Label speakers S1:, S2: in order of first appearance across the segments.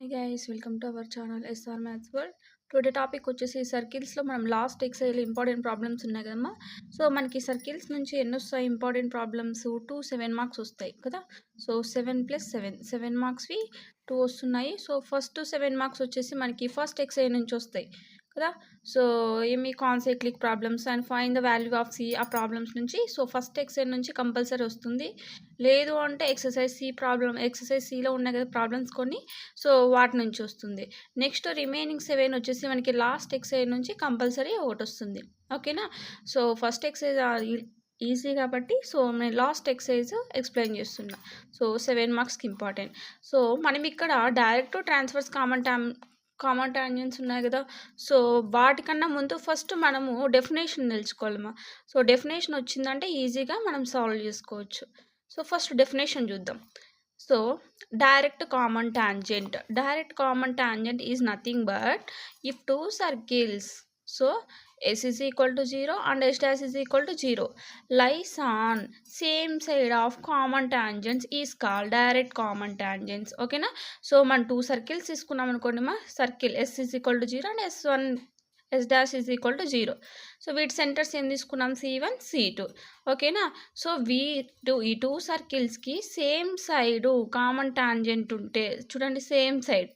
S1: Hey guys, welcome to our channel SR Maths World. Today topic వచ్చేసి సర్కిల్స్లో మనం last exhale important problems ఉన్నాయి కదమ్మా. So మనకి circles నుంచి ఎన్ని వస్తాయి ఇంపార్టెంట్ ప్రాబ్లమ్స్ 7 మార్క్స్ వస్తాయి కదా. సో 7+7 మార్క్స్వి 2 వస్తున్నాయి. సో ఫస్ట్ 7 మార్క్స్ వచ్చేసి మనకి ఫస్ట్ ఎక్సైల్ నుంచి వస్తాయి కదా. సో ఏమి concyclic problems and find the value of c ఆ ప్రాబ్లమ్స్ నుంచి. సో ఫస్ట్ ఎక్సైల్ నుంచి కంపల్సరీ వస్తుంది. లేదు అంటే ఎక్సర్సైజ్ సిలో ఉన్నాయి కదా ప్రాబ్లమ్స్ కొన్ని, సో వాటి నుంచి వస్తుంది. నెక్స్ట్ రిమైనింగ్ 7 వచ్చేసి మనకి లాస్ట్ ఎక్సైజ్ నుంచి కంపల్సరీ ఒకటి వస్తుంది. ఓకేనా. సో ఫస్ట్ ఎక్సైజ్ ఈజీ కాబట్టి సో నేను లాస్ట్ ఎక్సైజ్ ఎక్స్ప్లెయిన్ చేస్తున్నా. సో 7 మార్క్స్కి ఇంపార్టెంట్. సో మనం ఇక్కడ డైరెక్ట్ ట్రాన్స్ఫర్స్ కామన్ టాంజెంట్స్ ఉన్నాయి కదా. సో వాటికన్నా ముందు ఫస్ట్ మనము డెఫినేషన్ తెలుసుకోవాలమ్మా. సో డెఫినేషన్ వచ్చిందంటే ఈజీగా మనం సాల్వ్ చేసుకోవచ్చు. సో ఫస్ట్ డెఫినేషన్ చూద్దాం. So direct common tangent is nothing but if two circles, so S is equal to 0 and S dash is equal to 0, lies on same side of common tangents is called direct common tangents. Okay na. So man two circles తీసుకున్నాం అనుకోండి మా, circle S is equal to 0 and S dash is equal to 0. So వీటి centres ఏం తీసుకున్నాం, C1 C2. ఓకేనా. So ఈ two సర్కిల్స్కి same side common tangent ఉంటే చూడండి, సేమ్ సైడ్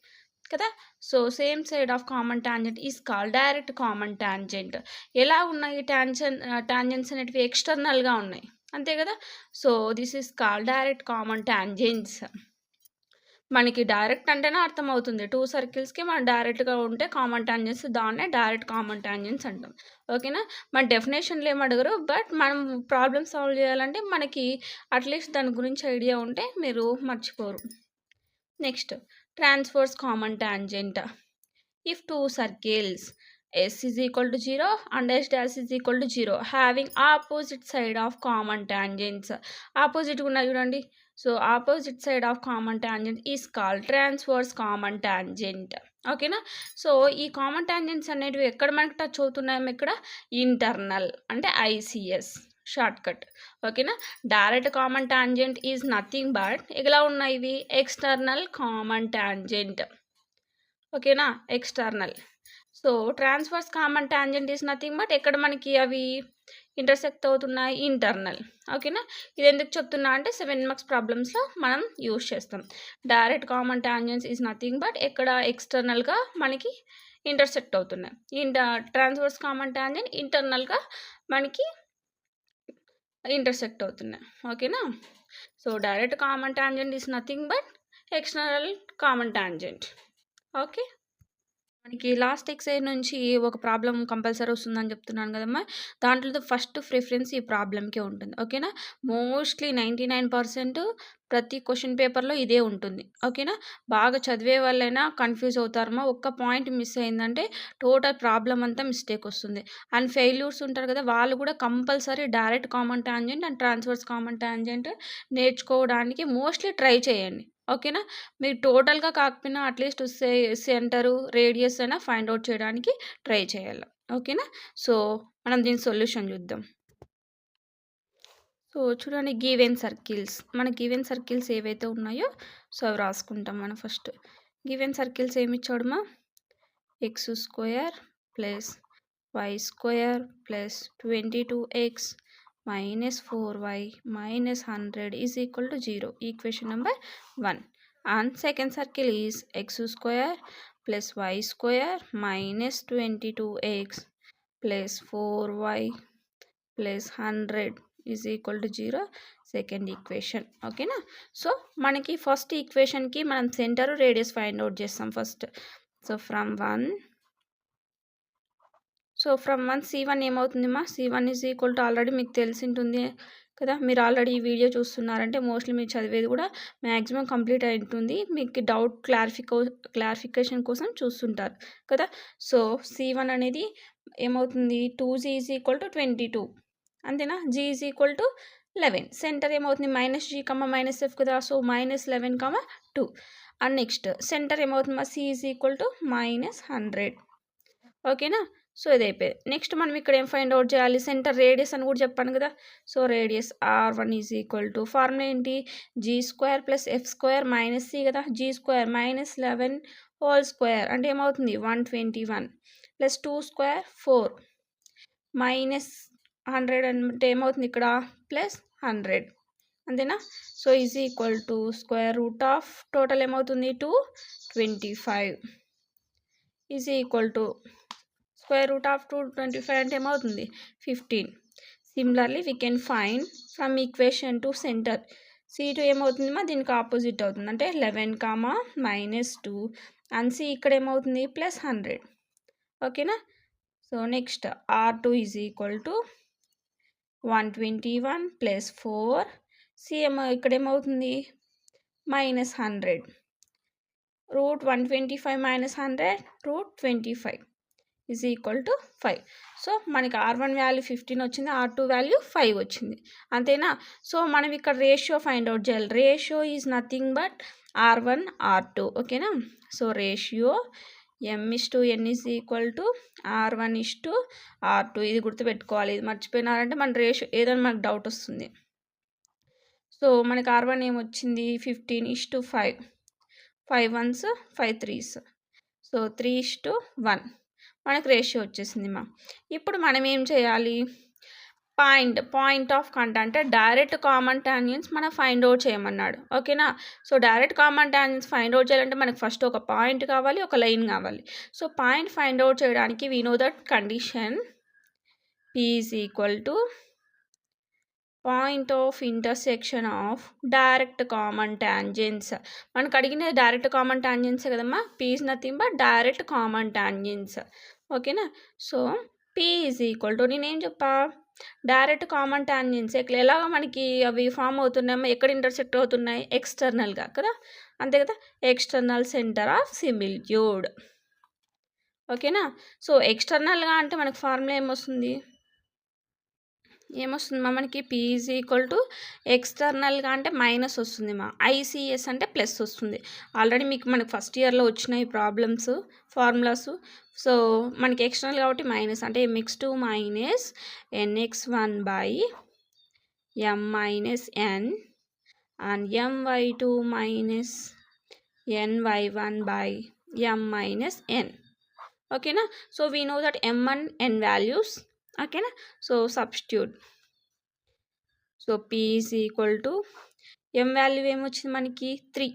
S1: కదా. So same side of common tangent is called direct common tangent. ఎలా ఉన్నాయి టాంజెంట్స్ అనేటివి ఎక్స్టర్నల్గా ఉన్నాయి అంతే కదా. So this is called direct common tangents. మనకి డైరెక్ట్ అంటేనే అర్థమవుతుంది, టూ సర్కిల్స్కి మనం డైరెక్ట్గా ఉంటే కామన్ టాంజెంట్స్, దాన్నే డైరెక్ట్ కామన్ టాంజెంట్స్ అంటాం. ఓకేనా. మన డెఫినేషన్లు ఏం అడగరు, బట్ మనం ప్రాబ్లమ్ సాల్వ్ చేయాలంటే మనకి అట్లీస్ట్ దాని గురించి ఐడియా ఉంటే మీరు మర్చిపోరు. Next transverse common tangent. If two circles S is equal to 0 and S dash is equal to 0 having opposite side of common tangents, opposite ఉన్నాయి చూడండి. So opposite side of common tangent is called transverse common tangent. ఓకేనా. So ఈ common tangents అనేటివి ఎక్కడ మనకి touch అవుతున్నాయి, ఇక్కడ internal అంటే ICS షార్ట్ కట్. ఓకేనా. Direct common tangent is nothing but ఎలా ఉన్నాయి ఇవి, ఎక్స్టర్నల్ కామన్ టాంజెంట్. ఓకేనా, external. So transverse common tangent is nothing but ఎక్కడ మనకి అవి ఇంటర్సెక్ట్ అవుతున్నాయి, ఇంటర్నల్. ఓకేనా. ఇది ఎందుకు చెప్తున్నా అంటే 7 మార్క్స్ ప్రాబ్లమ్స్లో మనం యూజ్ చేస్తాం. Direct common tangents is nothing but ఎక్కడ ఎక్స్టర్నల్గా మనకి ఇంటర్సెక్ట్ అవుతున్నాయి. ట్రాన్స్వర్స్ కామన్ టాంజెంట్ ఇంటర్నల్గా మనకి ఇంటర్సెక్ట్ అవుతున్నాయి. ఓకేనా. So direct common tangent is nothing but external common tangent. Okay. మనకి లాస్ట్ ఎక్సైజ్ నుంచి ఒక ప్రాబ్లం కంపల్సరీ వస్తుందని చెప్తున్నాను కదమ్మా. దాంట్లో ఫస్ట్ ప్రిఫరెన్స్ ఈ ప్రాబ్లంకే ఉంటుంది. ఓకేనా. మోస్ట్లీ 99% ప్రతి క్వశ్చన్ పేపర్లో ఇదే ఉంటుంది. ఓకేనా. బాగా చదివే వాళ్ళైనా కన్ఫ్యూజ్ అవుతారమ్మా. ఒక్క పాయింట్ మిస్ అయిందంటే టోటల్ ప్రాబ్లం అంతా మిస్టేక్ వస్తుంది. అండ్ ఫెయిల్యూర్స్ ఉంటారు కదా, వాళ్ళు కూడా compulsory direct common tangent and transverse common tangent నేర్చుకోవడానికి మోస్ట్లీ ట్రై చేయండి. ఓకేనా. మీరు టోటల్గా కాకపోయినా అట్లీస్ట్ సెంటరు రేడియస్ అయినా ఫైండ్ అవుట్ చేయడానికి ట్రై చేయాలి. ఓకేనా. సో మనం దీని సొల్యూషన్ చూద్దాం. సో చూడండి, గివెన్ సర్కిల్స్, మన గివెన్ సర్కిల్స్ ఏవైతే ఉన్నాయో సో అవి రాసుకుంటాం. మనం ఫస్ట్ గివెన్ సర్కిల్స్ ఏమి ఇచ్చాడుమా, x² plus y² plus 22x minus 4y minus 100 is equal to 0. Equation number 1. And second circle is x² plus y² minus 22x plus 4y plus 100 is equal to 0. Second equation. Okay na. So మనకి first ఈక్వేషన్కి మనం centre radius find out చేస్తాం first. So from 1 C1 ఏమవుతుందిమా, C1 is equal to already మీకు తెలిసి ఉంటుంది కదా. మీరు already ఈ video చూస్తున్నారంటే mostly మీరు చదివేది కూడా మ్యాక్సిమం కంప్లీట్ అయి ఉంటుంది. మీకు డౌట్ క్లారిఫికేషన్ కోసం చూస్తుంటారు కదా. సో C1 అనేది ఏమవుతుంది, 2g ఈజ్ ఈక్వల్ టు 22 అంతేనా. g is equal to 11. Centre ఏమవుతుంది, -g, -f కదా. సో -11, 2. అండ్ నెక్స్ట్ సెంటర్ ఏమవుతుంది, c ఈజ్ ఈక్వల్ టు -100. ఓకేనా. సో ఇది అయిపోయింది. నెక్స్ట్ మనం ఇక్కడ ఏం ఫైండ్ అవుట్ చేయాలి, సెంటర్ రేడియస్ అని కూడా చెప్పాను కదా. So radius R1 is equal to formula ఏంటి, G² + F² - C కదా. G² -11 హోల్ స్క్వేర్ అంటే ఏమవుతుంది 121 + 2² 4 -100 అంటే ఏమవుతుంది ఇక్కడ +100 అంతేనా. So is equal to square root of total ఏమవుతుంది 225 is equal to square root of 225 అంటే ఏమవుతుంది 15. Similarly we can find from equation to centre C2 ఏమవుతుంది మా దీనికి ఆపోజిట్ అవుతుంది అంటే 11, -2 అండ్ C ఇక్కడ ఏమవుతుంది +100. ఓకేనా. So next R2 is equal to 121 + 4 C ఇక్కడ ఏమవుతుంది -100 √125 - 100 √25 ఈజ్ ఈక్వల్ టు 5. సో మనకి R1 వాల్యూ 15 వచ్చింది, R2 వాల్యూ 5 వచ్చింది అంతేనా. సో మనం ఇక్కడ రేషియో ఫైండ్ అవుట్ చేయాలి. Ratio is nothing but R1 R2. ఓకేనా. So ratio M/N is equal to R1 R2. ఇది గుర్తుపెట్టుకోవాలి, ఇది మర్చిపోయినారంటే మన రేషియో ఏదైనా మనకు డౌట్ వస్తుంది. సో మనకి R1 ఏమొచ్చింది 15:5, 5 1s 5 3s, సో 3:1 మనకు రేషియో వచ్చేసింది మా. ఇప్పుడు మనం ఏం చేయాలి, పాయింట్ ఆఫ్ కాంటాక్ట్ అంటే డైరెక్ట్ కామన్ టాంజెంట్స్ మనం ఫైండ్ అవుట్ చేయమన్నాడు. ఓకేనా. So direct common tangents find out చేయాలంటే మనకు ఫస్ట్ ఒక పాయింట్ కావాలి, ఒక లైన్ కావాలి. సో పాయింట్ ఫైండ్ అవుట్ చేయడానికి we know that condition P is equal to point of intersection of direct common tangents. మనకు అడిగిన డైరెక్ట్ కామన్ టాంజెంట్స్ కదమ్మా. P is nothing but direct common tangents. ఓకేనా. So P is equal to నేనేం చెప్పా, direct common tangents ఎలాగ మనకి అవి form అవుతున్నాయమ్మా, ఎక్కడ ఇంటర్సెక్ట్ అవుతున్నాయి ఎక్స్టర్నల్గా కదా, అంతే కదా. External centre of similitude. ఓకేనా. సో ఎక్స్టర్నల్గా అంటే మనకు ఫార్ములా ఏమొస్తుంది మనకి P ఈజ్ ఈక్వల్ టు ఎక్స్టర్నల్గా అంటే మైనస్ వస్తుంది మా, ICS అంటే ప్లస్ వస్తుంది. ఆల్రెడీ మీకు మనకు ఫస్ట్ ఇయర్లో వచ్చినాయి ప్రాబ్లమ్స్ ఫార్ములాస్. సో మనకి ఎక్స్టర్నల్ కాబట్టి మైనస్ అంటే MX2 - NX1 / M - N and MY2 - NY1 / M - N. ఓకేనా. So we know that M and N values. ఓకేనా. So substitute. So P is equal to M value ఏమొచ్చింది మనకి 3.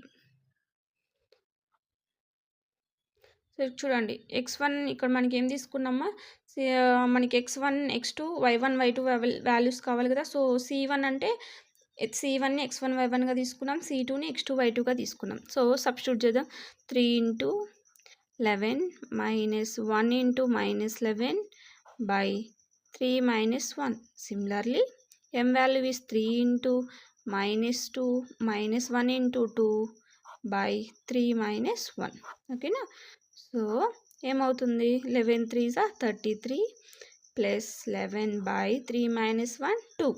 S1: So చూడండి x1 ఇక్కడ మనకి ఏం తీసుకున్నామా, మనకి x1 x2 y1 y2 values కావాలి కదా. సో C1 అంటే C1ని x1 y1గా తీసుకున్నాం, C2ని x2 y2గా తీసుకున్నాం. సో సబ్స్టిట్యూట్ చేద్దాం. 3 × 11 - 1 × -11 / 3 - 1. Similarly, M value is 3 × -2 - 1 × 2 / 3 - 1. ఓకేనా. సో ఏమవుతుంది 11 3s are 33 plus 11 / 3 - 1 2.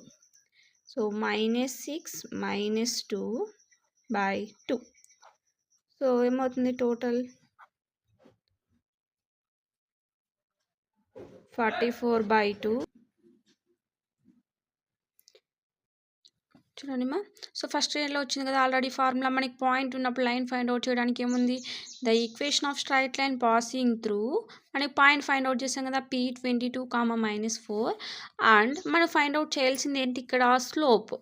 S1: So -6 - 2 / 2. So ఏమవుతుంది టోటల్ 44/2. చూడండి మా. సో ఫస్ట్ ఇయర్లో వచ్చింది కదా ఆల్రెడీ ఫార్ములా. మనకి పాయింట్ ఉన్నప్పుడు లైన్ ఫైండ్ అవుట్ చేయడానికి ఏముంది, the equation of straight line passing through. మనకి పాయింట్ ఫైండ్ అవుట్ చేసాం కదా P22, -4. అండ్ మనం ఫైండ్ అవుట్ చేయాల్సింది ఏంటి ఇక్కడ స్లోప్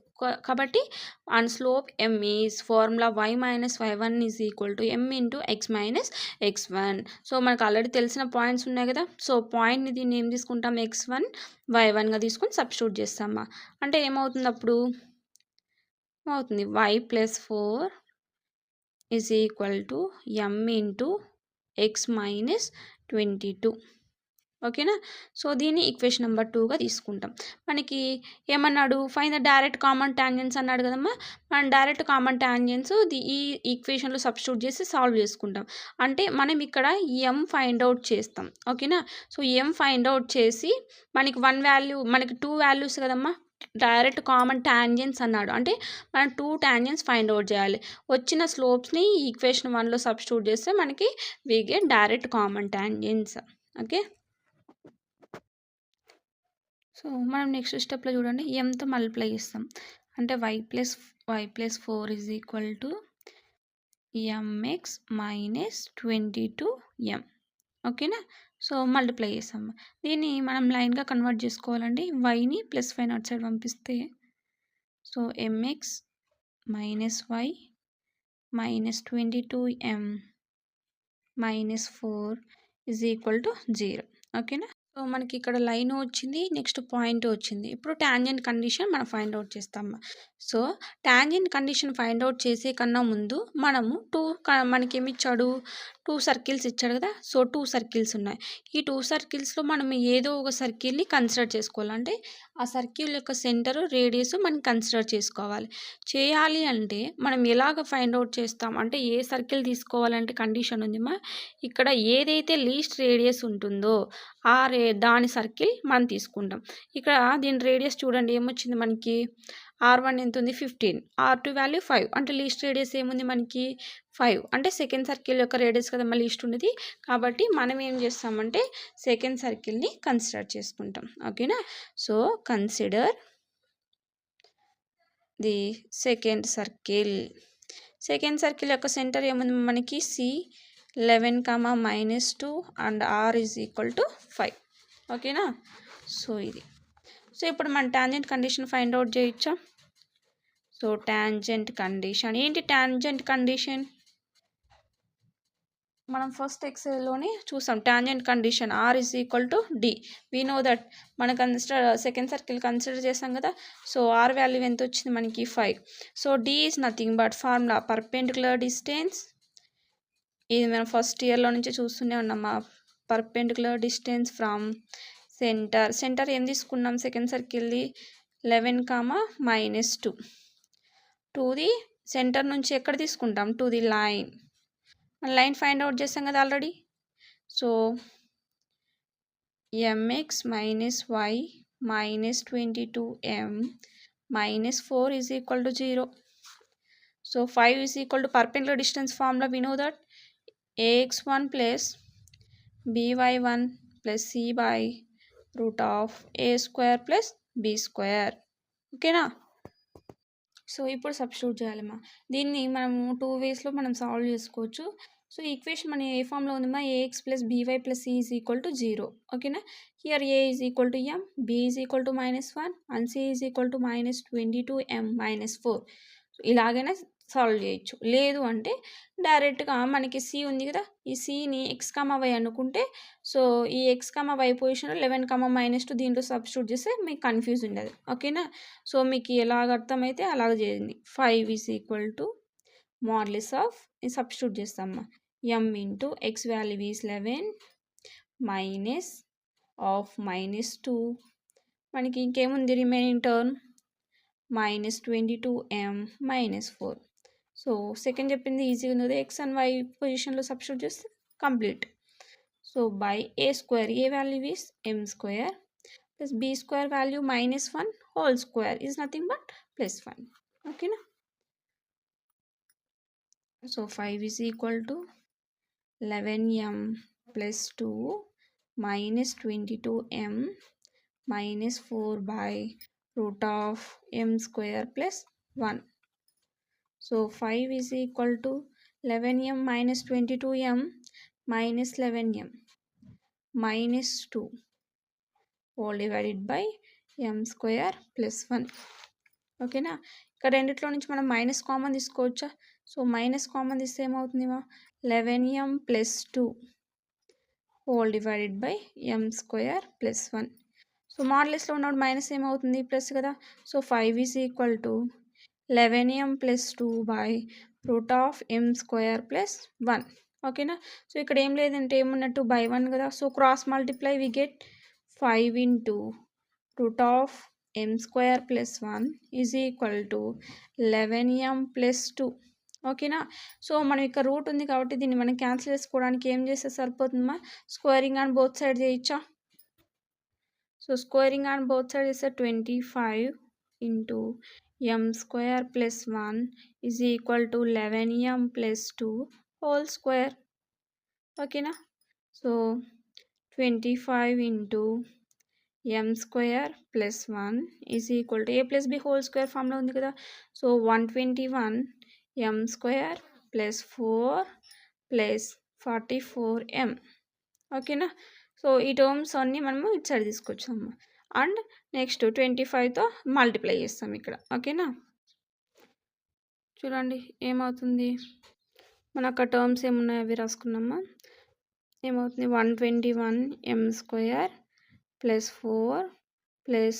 S1: కాబట్టి. And slope M is formula y - y1 is equal to M × x - x1. So మనకు ఆల్రెడీ తెలిసిన పాయింట్స్ ఉన్నాయి కదా. సో పాయింట్ని దీన్ని ఏం తీసుకుంటాం x1 y1గా తీసుకొని సబ్స్టిట్యూట్ చేస్తామా. అంటే ఏమవుతుంది అప్పుడు అవుతుంది y + 4 is equal to M × x - 22. ఓకేనా. సో దీన్ని ఈక్వేషన్ నెంబర్ 2గా తీసుకుంటాం. మనకి ఏమన్నాడు, find the direct common tangents అన్నాడు కదమ్మా. మనం డైరెక్ట్ కామన్ టాంజెంట్స్ ఈ ఈక్వేషన్లో సబ్స్టిట్యూట్ చేసి సాల్వ్ చేసుకుంటాం. అంటే మనం ఇక్కడ M ఫైండ్ అవుట్ చేస్తాం. ఓకేనా. సో M ఫైండ్ అవుట్ చేసి మనకి 1 వాల్యూ, మనకి 2 వాల్యూస్ కదమ్మా డైరెక్ట్ కామన్ టాంజెంట్స్ అన్నాడు. అంటే మనం 2 టాంజెంట్స్ ఫైండ్ అవుట్ చేయాలి. వచ్చిన స్లోప్స్ని ఈక్వేషన్ 1లో సబ్స్టిట్యూట్ చేస్తే మనకి we get direct common tangents. Okay. So మనం నెక్స్ట్ స్టెప్లో చూడండి ఎంతో మల్టిప్లై చేస్తాం అంటే y+4 is equal to mx minus 22m. ఓకేనా. సో మల్టిప్లై చేస్తాం. దీన్ని మనం లైన్గా కన్వర్ట్ చేసుకోవాలండి. వైని +5 అటు సైడ్ పంపిస్తే so mx minus y minus 22m minus 4 is equal to 0. ఓకేనా. సో మనకి ఇక్కడ లైన్ వచ్చింది, నెక్స్ట్ పాయింట్ వచ్చింది. ఇప్పుడు టాంజెంట్ కండిషన్ మనం ఫైండ్ అవుట్ చేస్తాం. So tangent condition find out చేసే కన్నా ముందు మనము మనకి ఏమి ఇచ్చాడు, 2 సర్కిల్స్ ఇచ్చాడు కదా. సో 2 సర్కిల్స్ ఉన్నాయి. ఈ 2 సర్కిల్స్లో మనం ఏదో ఒక సర్కిల్ని కన్సిడర్ చేసుకోవాలి. అంటే ఆ సర్కిల్ యొక్క సెంటర్ రేడియస్ మనం కన్సిడర్ చేసుకోవాలి. చేయాలి అంటే మనం ఎలాగ ఫైండ్ అవుట్ చేస్తాం అంటే ఏ సర్కిల్ తీసుకోవాలంటే కండిషన్ ఉంది ఇక్కడ ఏదైతే లీస్ట్ రేడియస్ ఉంటుందో దాని సర్కిల్ మనం తీసుకుంటాం. ఇక్కడ దీని రేడియస్ చూడండి ఏమొచ్చింది మనకి, r1 ఎంత ఉంది 15, r2 వాల్యూ 5 అంటే లీస్ట్ రేడియస్ ఏముంది మనకి 5 అంటే సెకండ్ సర్కిల్ యొక్క రేడియస్ కదా మళ్ళీ లీస్ట్ ఉన్నది. కాబట్టి మనం ఏం చేస్తామంటే సెకండ్ సర్కిల్ని కన్సిడర్ చేసుకుంటాం. ఓకేనా. So consider the second circle యొక్క సెంటర్ ఏముంది మనకి C11, -2 and r is equal to 5. ఓకేనా. సో ఇది. సో ఇప్పుడు మన టాంజెంట్ కండిషన్ ఫైండ్ అవుట్ చేయొచ్చా. సో టాంజెంట్ కండిషన్ ఏంటి, టాంజెంట్ కండిషన్ మనం ఫస్ట్ ఎక్సైజ్లోనే చూసాం. Tangent condition r is equal to d. We know that మనం సెకండ్ సర్కిల్ కన్సిడర్ చేసాం కదా. సో r వాల్యూ ఎంత వచ్చింది మనకి 5. So d is nothing but formula perpendicular distance. ఇది మనం ఫస్ట్ ఇయర్లో నుంచి చూస్తూనే ఉన్నాం. పర్పెండిక్యులర్ డిస్టెన్స్ ఫ్రమ్ సెంటర్ ఏం తీసుకున్నాం సెకండ్ సర్కిల్ది 11, -2 టు ది సెంటర్ నుంచి ఎక్కడ తీసుకుంటాం టు ది లైన్. మన లైన్ ఫైండ్ అవుట్ చేస్తాం కదా already. So mx minus y minus 22m minus 4 is equal to 0. So 5 is equal to perpendicular distance formula we know that ax1 plus by1 plus c by √a² plus b². ఓకేనా. So ఇప్పుడు substitute చేయాలమ్మా. దీన్ని మనము 2 వేస్లో మనం solve చేసుకోవచ్చు. So equation మన ఏ ఫామ్లో ఉందమ్మా, ax plus by plus c is equal to 0. ఓకేనా. Here a is equal to m, b is equal to -1 and c is equal to -22m minus 4. ఇలాగైనా సాల్వ్ చేయొచ్చు. లేదు అంటే డైరెక్ట్గా మనకి c ఉంది కదా, ఈ cని x, y అనుకుంటే సో ఈ x, y పొజిషన్లో 11, -2 దీంట్లో సబ్స్టిట్యూట్ చేస్తే మీకు కన్ఫ్యూజ్ ఉండదు. ఓకేనా. సో మీకు ఎలాగ అర్థమైతే అలాగ చేయండి. 5 is equal to modulus of substitute చేస్తామమ్మా. m into x value is 11 minus of -2 మనకి ఇంకేముంది remaining term -22m minus 4. So second చెప్పింది ఈజీగా ఉంది. x అండ్ y పొజిషన్లో సబ్స్టిట్యూట్ చేస్తే complete. So by a² a value is m² plus b² value -1 whole square is nothing but +1. ఓకేనా. So 5 is equal to 11m plus 2 -22m minus 4 by √m² plus 1. So 5 is equal to 11m minus 22m minus 11m minus 2 whole divided by m² plus 1. ఓకేనా. ఇక్కడ రెండిట్లో నుంచి మనం minus common తీసుకోవచ్చా. So minus common తీస్తే ఏమవుతుందిమా 11m plus 2 whole divided by m² plus 1. So మాడ్యులస్లో ఉన్నప్పుడు మైనస్ ఏమవుతుంది ప్లస్ కదా. So 5 is equal to 11m plus 2 by √m² plus 1. ఓకేనా. సో ఇక్కడ ఏం లేదంటే ఏమున్నట్టు బై 1 కదా. So cross multiply we get 5 into √m² plus 1 is equal to 11m plus 2. ఓకేనా. సో మనం ఇక్కడ రూట్ ఉంది కాబట్టి దీన్ని మనం క్యాన్సిల్ చేసుకోవడానికి ఏం చేస్తే సరిపోతుందమ్మా, స్క్వేరింగ్ ఆన్ బోత్ సైడ్ చేయొచ్చా. So squaring on both side చేస్తే 25 into m² plus 1 is equal to 11m plus 2 whole square. ఓకేనా. So 25 into m square plus 1 is equal to a plus b whole square ఫామ్లో ఉంది కదా. So 121 m square plus 4 plus 44m. ఓకేనా. So ఈ terms అన్నీ మనము ఇటు side తీసుకొచ్చాము. అండ్ నెక్స్ట్ 25తో మల్టిప్లై చేస్తాం ఇక్కడ. ఓకేనా. చూడండి ఏమవుతుంది, మనకు ఆ టర్మ్స్ ఏమున్నాయి అవి రాసుకున్నామా. ఏమవుతుంది 121 m square plus 4 plus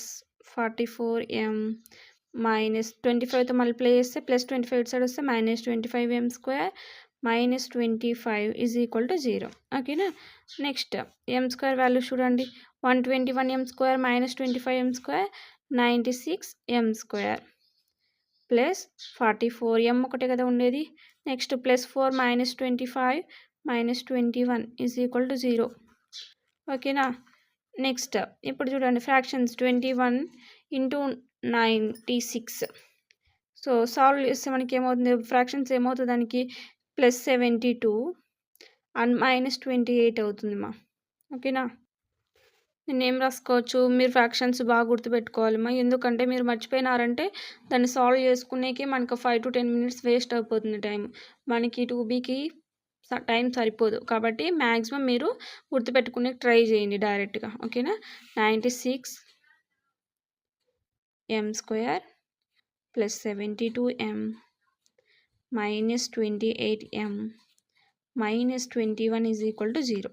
S1: 44m minus 25తో మల్టిప్లై చేస్తే ప్లస్ 25 ఇటు సైడ్ వస్తే minus 25m square minus 25 is equal to 0. ఓకేనా. నెక్స్ట్ m స్క్వేర్ వాల్యూ చూడండి 121m square minus 25m square 96m square plus 44m ఒకటే కదా ఉండేది. Next plus 4 minus 25 minus 21 is equal to 0. ఓకేనా. నెక్స్ట్ ఇప్పుడు చూడండి ఫ్రాక్షన్స్ 21 ఇంటూ 96. సో సాల్వ్ చేస్తే మనకి ఏమవుతుంది, ఫ్రాక్షన్స్ ఏమవుతుంది దానికి ప్లస్ 72 అండ్ మైనస్ 28 అవుతుంది మా. ఓకేనా. నేను ఏం రాసుకోవచ్చు, మీరు ఫ్రాక్షన్స్ బాగా గుర్తుపెట్టుకోవాలి మా. ఎందుకంటే మీరు మర్చిపోయినారంటే దాన్ని సాల్వ్ చేసుకునేకి మనకు 5 to 10 minutes వేస్ట్ అయిపోతుంది టైం. మనకి 2Bకి టైం సరిపోదు. కాబట్టి మ్యాక్సిమం మీరు గుర్తుపెట్టుకునే ట్రై చేయండి డైరెక్ట్గా. ఓకేనా. 96m square plus 72m minus 28m minus 21 is equal to 0.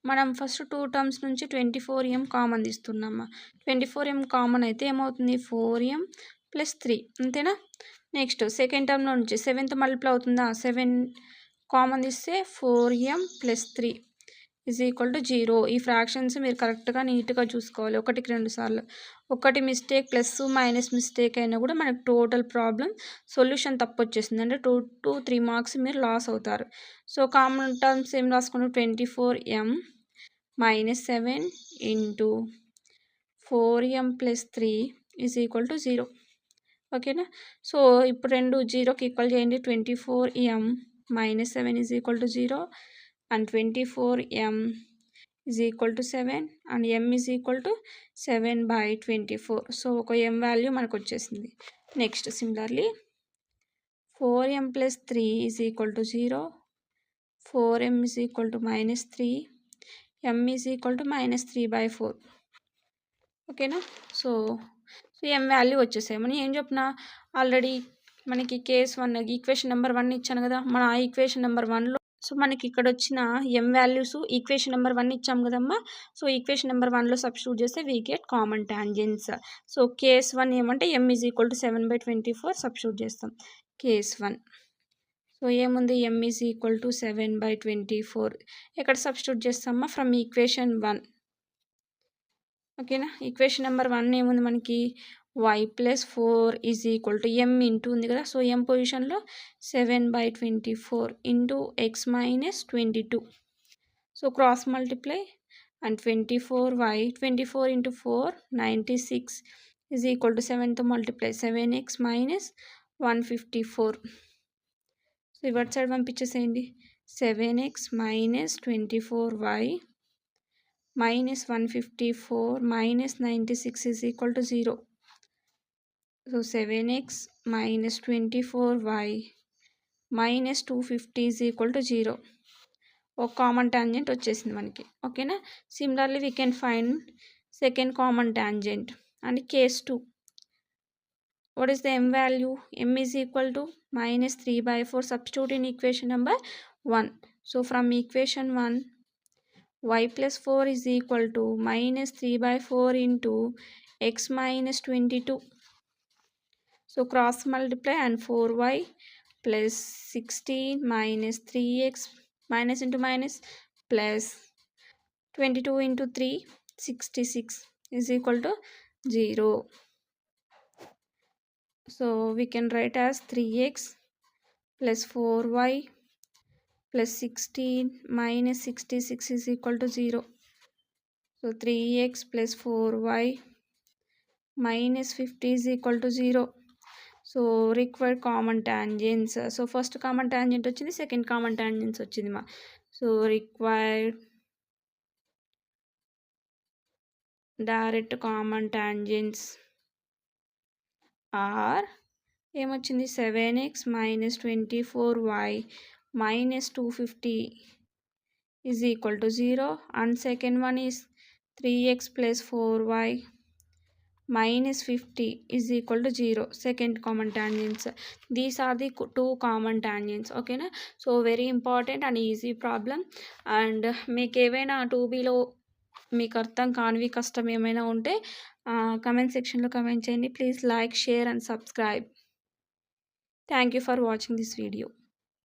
S1: మనం ఫస్ట్ 2 టర్మ్స్ నుంచి 24m కామన్ తీస్తున్నామా. 24m కామన్ అయితే ఏమవుతుంది 4m ప్లస్ 3 అంతేనా. నెక్స్ట్ సెకండ్ టర్మ్లో నుంచి 7తో మల్టిప్లై అవుతుందా. 7 కామన్ తీస్తే 4m plus 3 is equal to 0. ఈ ఫ్రాక్షన్స్ మీరు కరెక్ట్గా నీట్గా చూసుకోవాలి. 1కి 2 సార్లు. ఒకటి మిస్టేక్ ప్లస్ మైనస్ మిస్టేక్ అయినా కూడా మనకు టోటల్ ప్రాబ్లం సొల్యూషన్ తప్పు వచ్చేసింది అంటే 2 to 3 మార్క్స్ మీరు లాస్ అవుతారు. సో కామన్ టర్మ్స్ ఏం రాసుకున్నాం 24m minus 7 into 4m plus 3 is equal to 0. ఓకేనా. సో ఇప్పుడు రెండు 0కి ఈక్వల్ చేయండి. 24m minus 7 is equal to 0 and 24m is equal to 7 and m is equal to 7/24. So ఒక m వాల్యూ మనకు వచ్చేసింది. Next similarly 4m plus 3 is equal to 0, 4m is equal to minus 3, m is equal to minus 3/4. ఓకేనా. So m value వచ్చేసాయి. మనం ఏం చెప్పినా already మనకి case 1 equation number 1 ఇచ్చాను కదా. మన ఆ ఈక్వేషన్ నెంబర్ 1లో సో మనకి ఇక్కడ వచ్చిన m వాల్యూస్ ఈక్వేషన్ నెంబర్ 1 ఇచ్చాం కదమ్మా. సో ఈక్వేషన్ నెంబర్ 1లో సబ్స్టిట్యూట్ చేస్తే we get common tangents. So case 1 ఏమంటే m is equal to 7/24 substitute చేస్తాం కేస్ 1. సో ఏముంది m ఈజ్ ఈక్వల్ టు 7/24 ఎక్కడ సబ్స్టిట్యూట్ చేస్తామా ఫ్రమ్ ఈక్వేషన్ 1. ఓకేనా. ఈక్వేషన్ నెంబర్ 1 ఏముంది మనకి y plus 4 is equal to m into ఉంది కదా. సో m పొజిషన్లో 7/24 into x minus 22. So cross multiply and 24y 24 into 4 96 is equal to 7తో మల్టిప్లై 7x మైనస్ 154. సో ఇవర్ సైడ్ పంపించేసేయండి. 7x minus 24y minus 154 minus 96 is equal to 0. So 7x minus 24y minus 250 is equal to 0. ఒక common tangent వచ్చేసింది మనకి. ఓకేనా. Similarly we can find second common tangent and case 2. what is the m value? m is equal to minus 3/4 substitute in equation number 1. so from equation 1 y plus 4 is equal to minus 3/4 into x minus 22. so cross multiply and 4y plus 16 minus 3x minus into minus plus 22 into 3 66 is equal to 0. so we can write as 3x plus 4y plus 16 minus 66 is equal to 0. so 3x plus 4y minus 50 is equal to 0. so required common tangents. so first common tangent వచ్చింది, second common tangents వచ్చింది మా. so required direct common tangents are ఏమొచ్చింది 7x minus 24y minus 250 is equal to 0, and second one is 3x plus 4y minus 50 is equal to 0. Second common tangents. These are the two common tangents. Okay na? So very important and easy problem. And మీకు ఏవైనా 2Bలో మీకు అర్థం కానివి కష్టం ఏమైనా ఉంటే comment సెక్షన్లో comment చేయండి. Please like, share and subscribe. Thank you for watching this video.